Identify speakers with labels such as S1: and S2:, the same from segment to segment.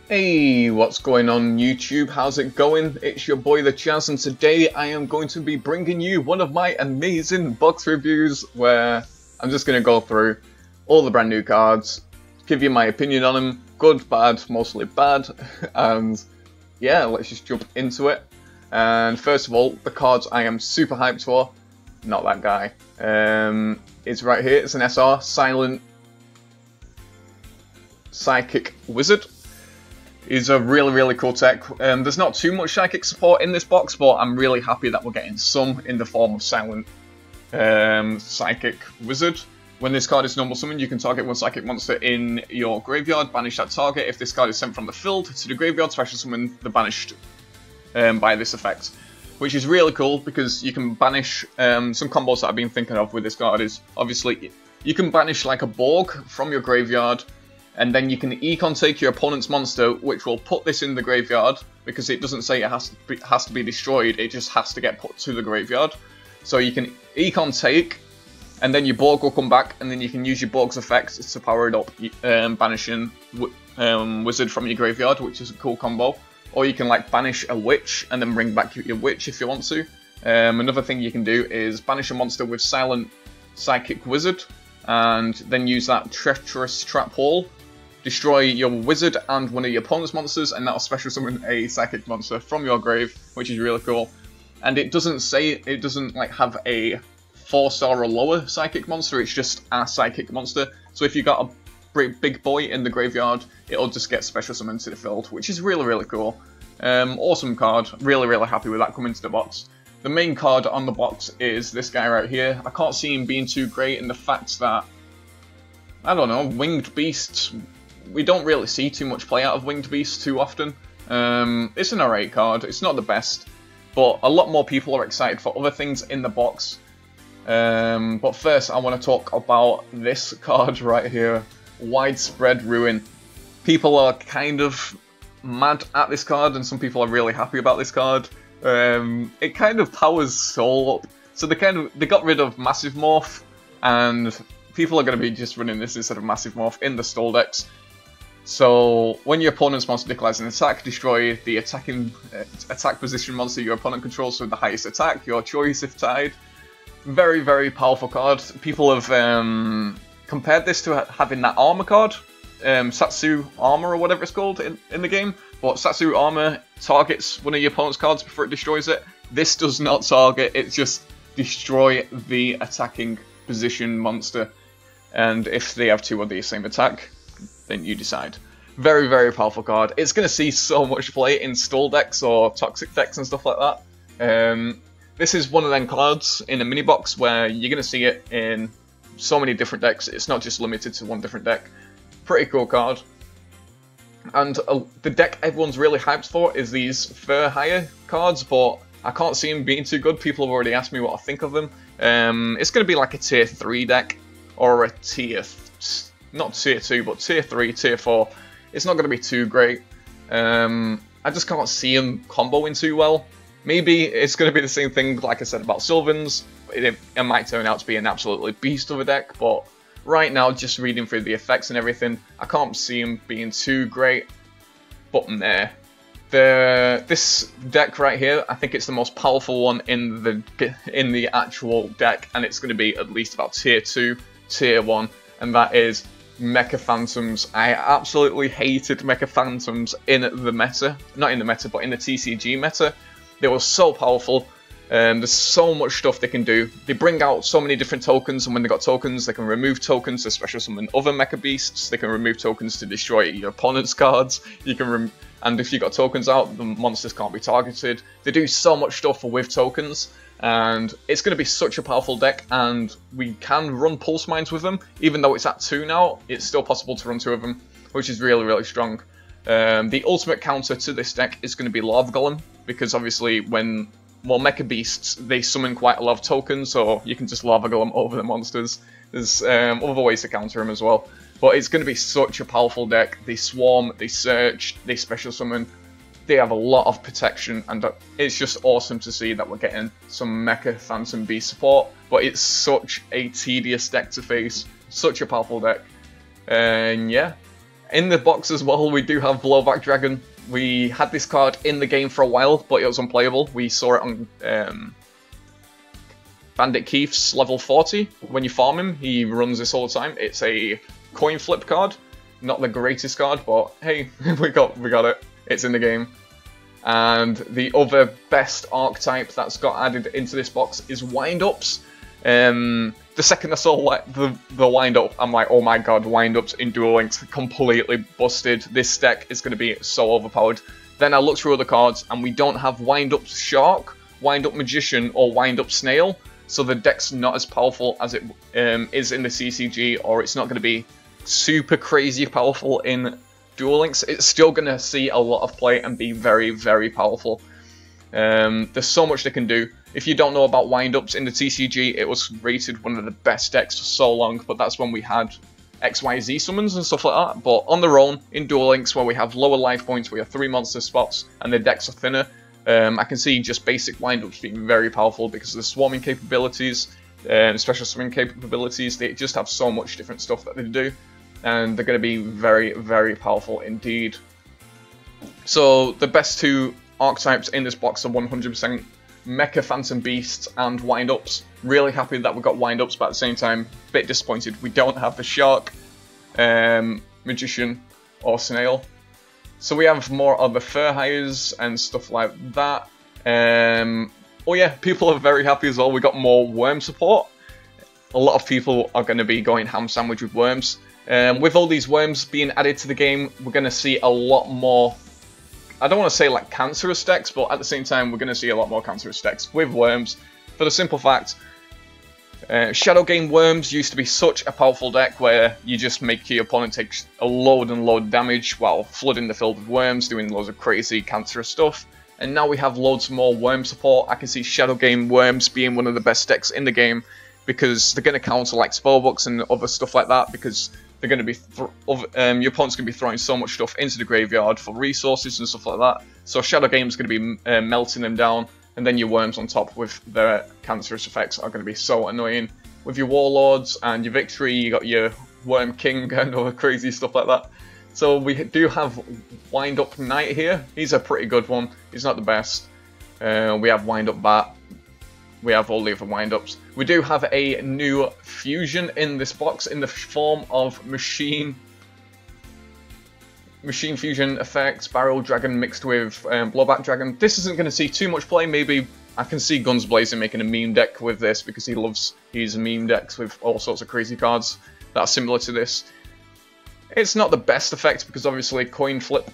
S1: Hey, what's going on YouTube? How's it going? It's your boy the Chaz, and today I am going to be bringing you one of my amazing box reviews where I'm just going to go through all the brand new cards, give you my opinion on them, good, bad, mostly bad, and yeah, let's just jump into it. And first of all, the cards I am super hyped for, not that guy, it's right here, it's an SR, Silent Psychic Wizard. Is a really cool tech. There's not too much psychic support in this box, but I'm really happy that we're getting some in the form of Silent Psychic Wizard. When this card is normal summon, you can target one psychic monster in your graveyard, banish that target. If this card is sent from the field to the graveyard, special summon the banished by this effect. Which is really cool because you can banish some combos that I've been thinking of with this card is obviously you can banish like a Borg from your graveyard. And then you can econ take your opponent's monster, which will put this in the graveyard, because it doesn't say it has to be destroyed, it just has to get put to the graveyard. So you can econ take, and then your Borg will come back, and then you can use your Borg's effect to power it up, banishing Wizard from your graveyard, which is a cool combo. Or you can like banish a Witch, and then bring back your Witch if you want to. Another thing you can do is banish a monster with Silent Psychic Wizard, and then use that Treacherous Trap Hole. Destroy your wizard and one of your opponent's monsters, and that'll special summon a psychic monster from your grave, which is really cool. And it doesn't like have a 4-star or lower psychic monster, it's just a psychic monster. So if you got a big boy in the graveyard, it'll just get special summoned to the field, which is really cool. Awesome card, really happy with that coming to the box. The main card on the box is this guy right here. I can't see him being too great in the fact that, I don't know, Winged Beasts, we don't really see too much play out of Winged Beasts too often. It's an alright card, it's not the best, but a lot more people are excited for other things in the box. But first I want to talk about this card right here, Widespread Ruin. People are kind of mad at this card, and some people are really happy about this card. It kind of powers Soul up, so they got rid of Massive Morph, and people are going to be just running this instead of Massive Morph in the stall decks. So, when your opponent's monster declares an attack, destroy the attack position monster your opponent controls with the highest attack, your choice if tied. Very powerful card. People have compared this to having that armor card, Satsu Armor or whatever it's called in the game. But Satsu Armor targets one of your opponent's cards before it destroys it. This does not target, it just destroy the attacking position monster. And if they have two of the same attack, then you decide. Very powerful card. It's going to see so much play in stall decks or toxic decks and stuff like that. This is one of them cards in a mini box where you're going to see it in so many different decks. It's not just limited to one different deck. Pretty cool card. And the deck everyone's really hyped for is these Fur Hire cards, but I can't see them being too good. People have already asked me what I think of them. It's going to be like a tier 3 deck or a not tier 2, but tier 3, tier 4. It's not going to be too great. I just can't see them comboing too well. Maybe it's going to be the same thing like I said about Sylvans. It might turn out to be an absolutely beast of a deck, but right now, just reading through the effects and everything, I can't see them being too great. But this deck right here, I think it's the most powerful one in the actual deck, and it's going to be at least about tier 2, tier 1, and that is Mecha Phantoms. I absolutely hated Mecha Phantoms in the meta. Not in the meta, but in the TCG meta. They were so powerful. There's so much stuff they can do. They bring out so many different tokens, and when they got tokens, they can remove tokens to special summon other Mecha Beasts. They can remove tokens to destroy your opponent's cards. And if you got tokens out, the monsters can't be targeted. They do so much stuff with tokens. And it's going to be such a powerful deck, and we can run Pulse Mines with them. Even though it's at 2 now, it's still possible to run 2 of them, which is really strong. The ultimate counter to this deck is going to be Lava Golem, because obviously when Mecha Beasts, they summon quite a lot of tokens, so you can just Lava Golem over the monsters. There's other ways to counter them as well. But it's going to be such a powerful deck. They swarm, they search, they special summon. They have a lot of protection, and it's just awesome to see that we're getting some Mecha Phantom Beast support. But it's such a tedious deck to face, such a powerful deck. And yeah, In the box as well, we do have Blowback Dragon. We had this card in the game for a while, but it was unplayable. We saw it on Bandit Keith's level 40. When you farm him, he runs this all the time. It's a coin flip card. Not the greatest card, but hey, we got it. It's in the game. And the other best archetype that's got added into this box is WindOps. The second I saw the WindUp, I'm like, oh my god, WindUps in Duel Links, completely busted. This deck is going to be so overpowered. Then I looked through other cards, and we don't have WindUp Shark, WindUp Magician, or WindUp Snail. So the deck's not as powerful as it is in the CCG, or it's not going to be super crazy powerful in Duel Links. It's still going to see a lot of play and be very, very powerful. There's so much they can do. If you don't know about WindUps, in the TCG, it was rated one of the best decks for so long, but that's when we had XYZ summons and stuff like that. But on their own, in Duel Links, where we have lower life points, we have 3 monster spots, and the decks are thinner, I can see just basic WindUps being very powerful because of the swarming capabilities, special swimming capabilities. They just have so much different stuff that they do, and they're going to be very, very powerful indeed. So the best two archetypes in this box are 100% Mecha Phantom Beasts and WindUps. Really happy that we got WindUps, but at the same time, a bit disappointed we don't have the Shark, Magician, or Snail. So we have more of the Fur Hires and stuff like that. Oh yeah, people are very happy as well. We got more Worm support. A lot of people are going to be going ham sandwich with Worms. With all these Worms being added to the game, we're going to see a lot more, I don't want to say like cancerous decks, but at the same time we're going to see a lot more cancerous decks with Worms. For the simple fact, Shadow Game Worms used to be such a powerful deck where you just make your opponent take a load and load damage while flooding the field with Worms, doing loads of crazy cancerous stuff. And now we have loads more Worm support. I can see Shadow Game Worms being one of the best decks in the game because they're going to counter like spellbooks and other stuff like that, because they're going to be your opponent's going to be throwing so much stuff into the graveyard for resources and stuff like that. So Shadow Game's going to be melting them down, and then your Worms on top with their cancerous effects are going to be so annoying. With your Warlords and your Victory, you got your Worm King and all the crazy stuff like that. So we do have WindUp Knight here. He's a pretty good one. He's not the best. We have WindUp Bat. We have all the other WindUps. We do have a new fusion in this box in the form of Machine Fusion effects, Barrel Dragon mixed with Blowback Dragon. This isn't going to see too much play. Maybe I can see Guns Blazing making a meme deck with this because he loves his meme decks with all sorts of crazy cards that are similar to this. It's not the best effect because obviously coin flip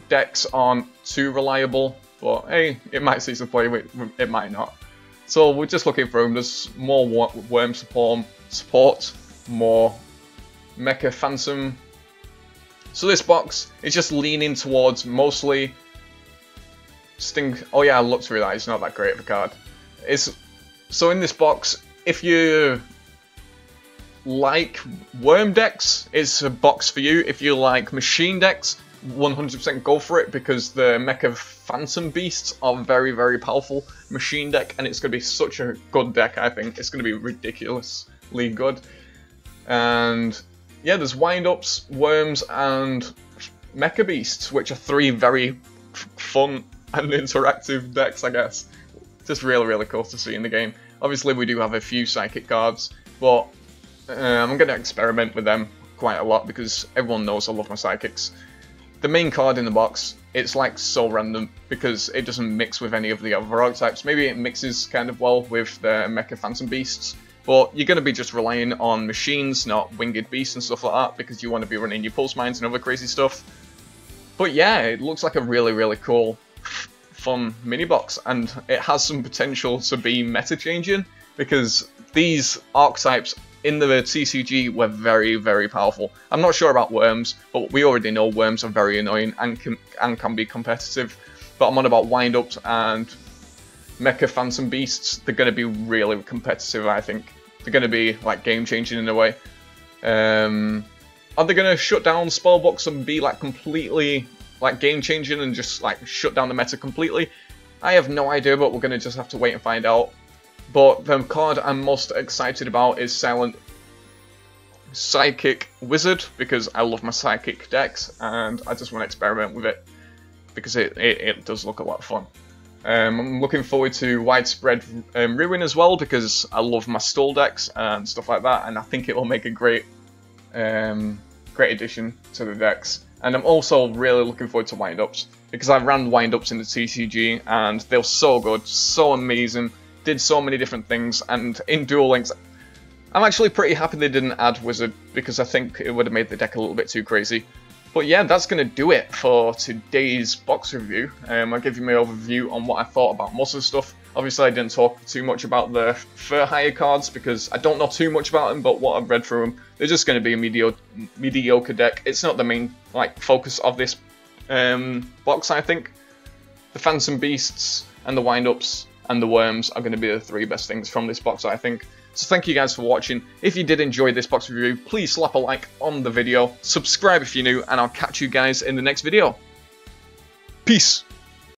S1: decks aren't too reliable, but hey, it might see some play, it might not. So we're just looking for them. There's more Worm support, more Mecha Phantom. So this box is just leaning towards mostly Sting. Oh yeah, I looked through that. It's not that great of a card. So in this box, if you like Worm decks, it's a box for you. If you like machine decks, 100% go for it, because the Mecha Phantom Beasts are very, very powerful machine deck, and it's going to be such a good deck. I think it's going to be ridiculously good. And yeah, there's WindUps, Worms, and Mecha Beasts, which are three very fun and interactive decks, I guess. Just really, really cool to see in the game. Obviously, we do have a few Psychic cards, but I'm going to experiment with them quite a lot because everyone knows I love my Psychics. The main card in the box, it's like so random because it doesn't mix with any of the other archetypes. Maybe it mixes kind of well with the Mecha Phantom Beasts, but you're going to be just relying on machines, not winged beasts and stuff like that, because you want to be running your pulse mines and other crazy stuff. But yeah, it looks like a really, really cool, fun mini box, and it has some potential to be meta changing because these archetypes in the TCG were very, very powerful. I'm not sure about Worms, but we already know Worms are very annoying and can be competitive. But I'm on about WindUps and Mecha Phantom Beasts. They're going to be really competitive, I think. They're going to be like game-changing in a way. Are they going to shut down spellbooks and be like completely like game-changing and just like shut down the meta completely? I have no idea, but we're going to just have to wait and find out. But the card I'm most excited about is Psychic Wizard, because I love my Psychic decks, and I just want to experiment with it, because it does look a lot of fun. I'm looking forward to Widespread Ruin as well, because I love my stall decks and stuff like that, and I think it will make a great addition to the decks. And I'm also really looking forward to WindOps, because I ran WindOps in the TCG, and they were so good, so amazing, did so many different things, and in Duel Links, I'm actually pretty happy they didn't add Wizard, because I think it would have made the deck a little bit too crazy. But yeah, that's going to do it for today's box review. I'll give you my overview on what I thought about most of the stuff. Obviously, I didn't talk too much about the Fur Hire cards because I don't know too much about them, but what I've read through them, they're just going to be a mediocre deck. It's not the main focus of this box, I think. The Phantom Beasts and the Windups and the Worms are going to be the 3 best things from this box, I think. So thank you guys for watching. If you did enjoy this box review, please slap a like on the video, subscribe if you're new, and I'll catch you guys in the next video. Peace!